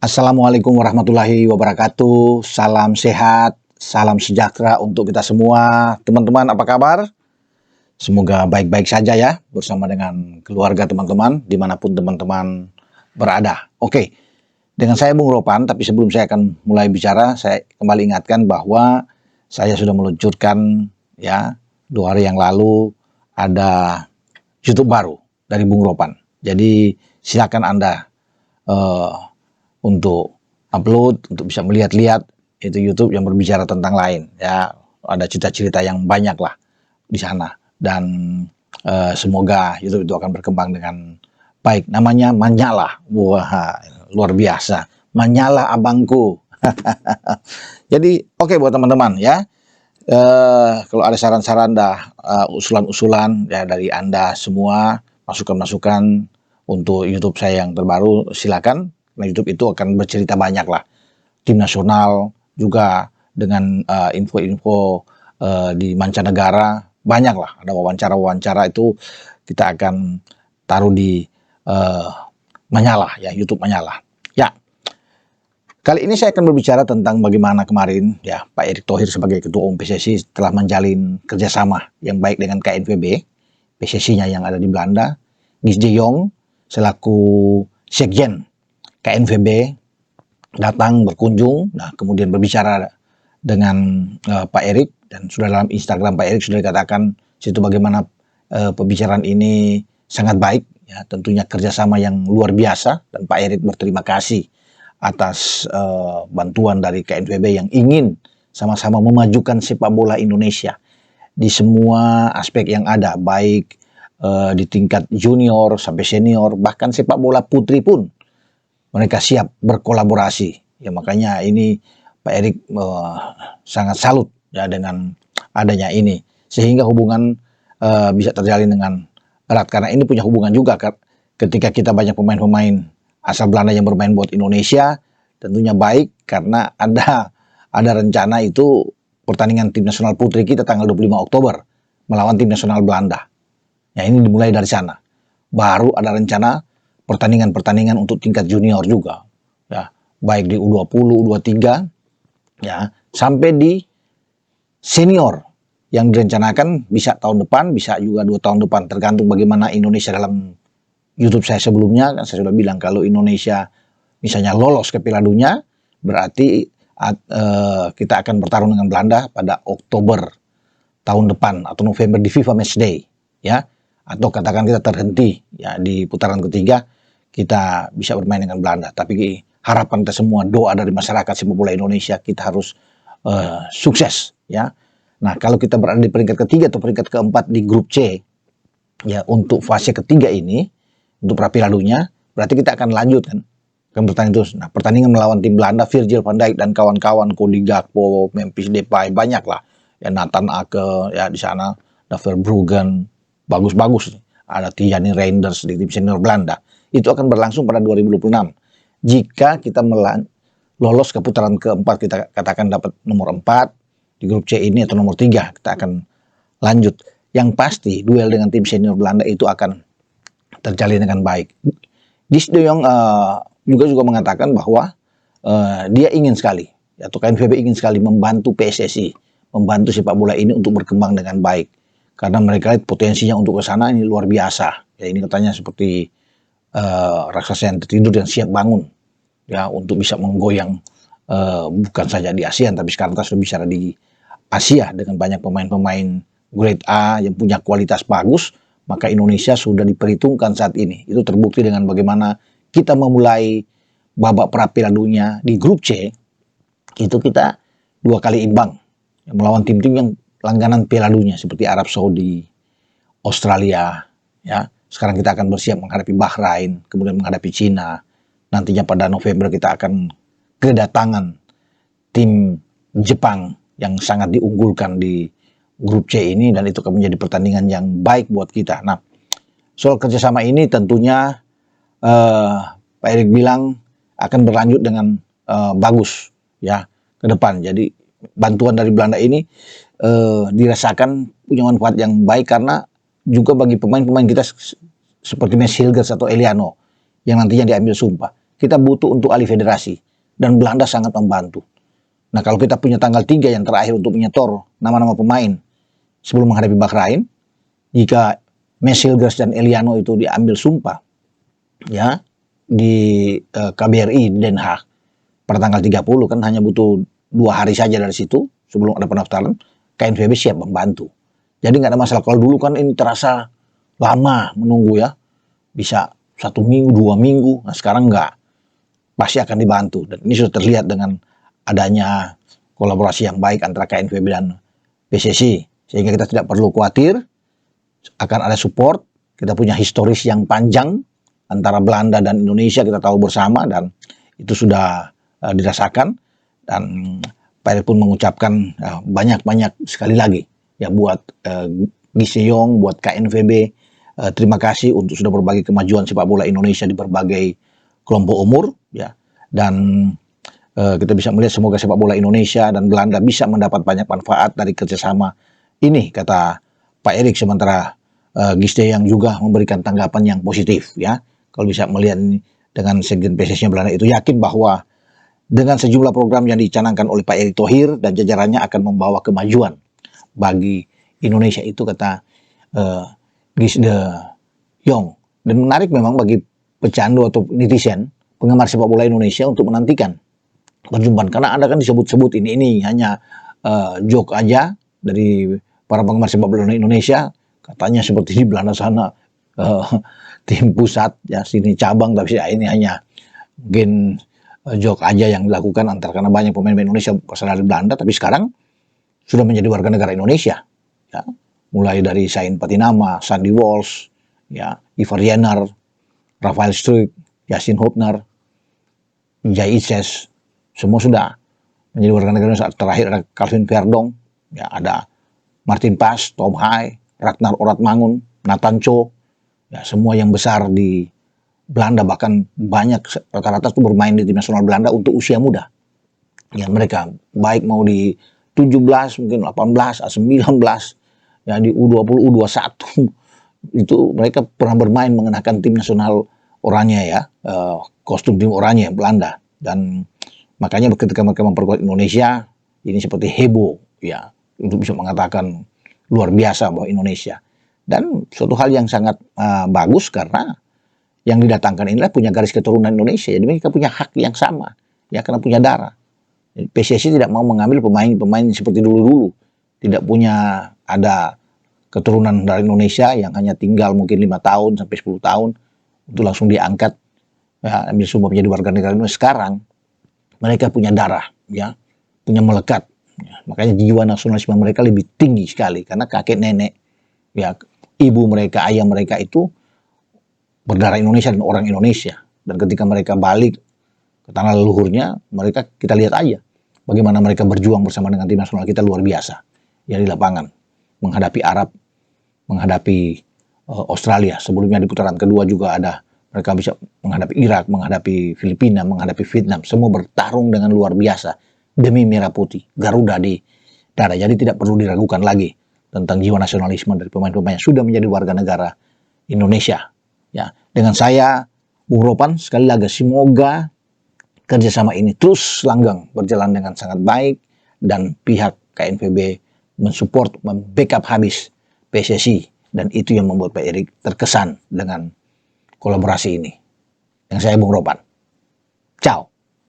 Assalamualaikum warahmatullahi wabarakatuh. Salam sehat, salam sejahtera untuk kita semua. Teman-teman, apa kabar? Semoga baik-baik saja ya, bersama dengan keluarga teman-teman, dimanapun teman-teman berada. Oke, dengan saya Bung Ropan, tapi sebelum saya akan mulai bicara, saya kembali ingatkan bahwa saya sudah meluncurkan ya 2 hari yang lalu ada YouTube baru dari Bung Ropan. Jadi silakan Anda untuk upload, untuk bisa melihat-lihat itu YouTube yang berbicara tentang lain ya, ada cerita-cerita yang banyak lah di sana, dan semoga YouTube itu akan berkembang dengan baik. Namanya Manyalah, wah luar biasa, Manyalah abangku. Jadi oke, buat teman-teman ya, kalau ada saran-saran usulan-usulan ya dari Anda semua, masukan-masukan untuk YouTube saya yang terbaru, silakan. Nah, YouTube itu akan bercerita banyak lah, tim nasional juga dengan info-info di mancanegara, banyak lah, ada wawancara-wawancara itu kita akan taruh di Manyalah ya, YouTube Manyalah. Ya, kali ini saya akan berbicara tentang bagaimana kemarin ya Pak Erick Thohir sebagai Ketua Umum PSSI telah menjalin kerjasama yang baik dengan KNVB, PSSI-nya yang ada di Belanda, Gies de Jong selaku Sekjen KNVB datang berkunjung, nah kemudian berbicara dengan Pak Erick, dan sudah dalam Instagram Pak Erick sudah dikatakan situ bagaimana pembicaraan ini sangat baik ya, tentunya kerjasama yang luar biasa, dan Pak Erick berterima kasih atas bantuan dari KNVB yang ingin sama-sama memajukan sepak bola Indonesia di semua aspek yang ada, baik di tingkat junior sampai senior, bahkan sepak bola putri pun mereka siap berkolaborasi ya. Makanya ini Pak Erick sangat salut ya dengan adanya ini, sehingga hubungan bisa terjalin dengan erat, karena ini punya hubungan juga ketika kita banyak pemain-pemain asal Belanda yang bermain buat Indonesia, tentunya baik karena ada rencana itu pertandingan tim nasional putri kita tanggal 25 Oktober melawan tim nasional Belanda. Ya, ini dimulai dari sana. Baru ada rencana pertandingan-pertandingan untuk tingkat junior juga ya, baik di U20, U23 ya, sampai di senior yang direncanakan bisa tahun depan, bisa juga 2 tahun depan, tergantung bagaimana Indonesia. Dalam YouTube saya sebelumnya kan saya sudah bilang kalau Indonesia misalnya lolos ke Piala Dunia, berarti kita akan bertarung dengan Belanda pada Oktober tahun depan atau November di FIFA Matchday ya, atau katakan kita terhenti ya di putaran ketiga, kita bisa bermain dengan Belanda. Tapi harapan kita semua, doa dari masyarakat sepak bola Indonesia, kita harus sukses ya. Nah, kalau kita berada di peringkat ketiga atau peringkat keempat di grup C ya, untuk fase ketiga ini untuk pra Piala Dunia, berarti kita akan lanjut kan bertanding terus. Nah, pertandingan melawan tim Belanda, Virgil van Dijk dan kawan-kawan, Cody Gakpo, Memphis Depay, banyak lah ya, Nathan Ake ya di sana, David Bruggen, bagus-bagus. Ada Tijani Reinders di tim senior Belanda. Itu akan berlangsung pada 2026. Jika kita lolos ke putaran keempat, kita katakan dapat nomor 4 di grup C ini atau nomor 3, kita akan lanjut. Yang pasti duel dengan tim senior Belanda itu akan terjalin dengan baik. Gies de Jong juga mengatakan bahwa dia ingin sekali, atau KNVB ingin sekali membantu PSSI, membantu sepak bola ini untuk berkembang dengan baik, karena mereka lihat potensinya untuk ke sana ini luar biasa. Ya, ini katanya seperti raksasa yang tertidur dan siap bangun ya, untuk bisa menggoyang bukan saja di ASEAN, tapi sekarang kita sudah bicara di Asia dengan banyak pemain-pemain grade A yang punya kualitas bagus. Maka Indonesia sudah diperhitungkan saat ini. Itu terbukti dengan bagaimana kita memulai babak pra Piala Dunia di grup C, itu kita 2 kali imbang melawan tim-tim yang langganan Piala Dunia seperti Arab Saudi, Australia ya. Sekarang kita akan bersiap menghadapi Bahrain, kemudian menghadapi Cina. Nantinya pada November kita akan kedatangan tim Jepang yang sangat diunggulkan di grup C ini, dan itu akan menjadi pertandingan yang baik buat kita. Nah, soal kerjasama ini tentunya Pak Erick bilang akan berlanjut dengan bagus ya ke depan. Jadi bantuan dari Belanda ini dirasakan punya manfaat yang baik, karena juga bagi pemain-pemain kita seperti Mes Hilgers atau Eliano yang nantinya diambil sumpah. kita butuh untuk alih federasi. Dan Belanda sangat membantu. Nah, kalau kita punya tanggal 3 yang terakhir untuk menyetor nama-nama pemain sebelum menghadapi Bahrain, jika Mesilgers dan Eliano itu diambil sumpah ya di KBRI Den Haag pada tanggal 30, kan hanya butuh 2 hari saja dari situ sebelum ada pendaftaran, KNVB siap membantu. Jadi nggak ada masalah. Kalau dulu kan ini terasa lama menunggu ya, bisa 1 minggu, 2 minggu. Nah, sekarang nggak, pasti akan dibantu. Dan ini sudah terlihat dengan adanya kolaborasi yang baik antara KNVB dan PSSI, sehingga kita tidak perlu khawatir akan ada support. Kita punya historis yang panjang antara Belanda dan Indonesia, kita tahu bersama, dan itu sudah dirasakan. Dan Pak Erick pun mengucapkan banyak-banyak sekali lagi ya buat Lee Sejong, buat KNVB, terima kasih untuk sudah berbagi kemajuan sepak bola Indonesia di berbagai kelompok umur ya. Dan kita bisa melihat semoga sepak bola Indonesia dan Belanda bisa mendapat banyak manfaat dari kerjasama ini, kata Pak Erick. Sementara Gisde yang juga memberikan tanggapan yang positif ya. Kalau bisa melihat ini dengan sekjen PSSI Belanda itu yakin bahwa dengan sejumlah program yang dicanangkan oleh Pak Erick Thohir dan jajarannya akan membawa kemajuan bagi Indonesia, itu kata Gisde Yong. Dan menarik memang bagi pecandu atau netizen penggemar sepak bola Indonesia untuk menantikan perjumpaan, karena ada kan disebut-sebut ini hanya joke aja dari para penggemar sepak bola Indonesia, katanya seperti di Belanda sana tim pusat ya, sini cabang, tapi ya ini hanya mungkin joke aja yang dilakukan karena banyak pemain Indonesia berasal dari Belanda tapi sekarang sudah menjadi warga negara Indonesia ya. Mulai dari Sain Patinama, Sandy Walsh ya, Ivar Jenner, Rafael Struijk, Yasin Hopner, Jai Ices, semua sudah menjadi warga negara Indonesia. Terakhir ada Calvin Verdong ya, ada Martin Pas, Tom Hai, Ragnar Oratmangun, Nathan Cho ya, semua yang besar di Belanda, bahkan banyak rata-rata itu bermain di tim nasional Belanda untuk usia muda ya. Mereka baik mau di 17, mungkin 18, 19 ya, di U20, U21 itu mereka pernah bermain mengenakan tim nasional oranye ya, kostum tim oranye Belanda. Dan makanya ketika mereka memperkuat Indonesia ini seperti heboh ya, untuk bisa mengatakan luar biasa bahwa Indonesia. Dan suatu hal yang sangat bagus karena yang didatangkan inilah punya garis keturunan Indonesia, jadi mereka punya hak yang sama ya, karena punya darah. PSSI tidak mau mengambil pemain-pemain seperti dulu-dulu, tidak punya ada keturunan dari Indonesia yang hanya tinggal mungkin 5 tahun sampai 10 tahun itu langsung diangkat ya, ambil semua menjadi warga negara Indonesia. Sekarang mereka punya darah ya, punya melekat ya. Makanya jiwa nasionalisme mereka lebih tinggi sekali karena kakek nenek ya, ibu mereka, ayah mereka itu berdarah Indonesia dan orang Indonesia. Dan ketika mereka balik ke tanah leluhurnya, mereka, kita lihat aja bagaimana mereka berjuang bersama dengan tim nasional kita, luar biasa ya di lapangan, menghadapi Arab, menghadapi Australia. Sebelumnya di putaran kedua juga ada, mereka bisa menghadapi Irak, menghadapi Filipina, menghadapi Vietnam, semua bertarung dengan luar biasa demi merah putih, Garuda di darah. Jadi tidak perlu diragukan lagi tentang jiwa nasionalisme dari pemain-pemain yang sudah menjadi warga negara Indonesia. Ya, dengan saya, Bung Ropan, sekali lagi semoga kerjasama ini terus langgang berjalan dengan sangat baik dan pihak KNVB mensupport, membackup habis PSSI, dan itu yang membuat Pak Erick terkesan dengan kolaborasi ini. Yang saya Bung Ropan. Ciao.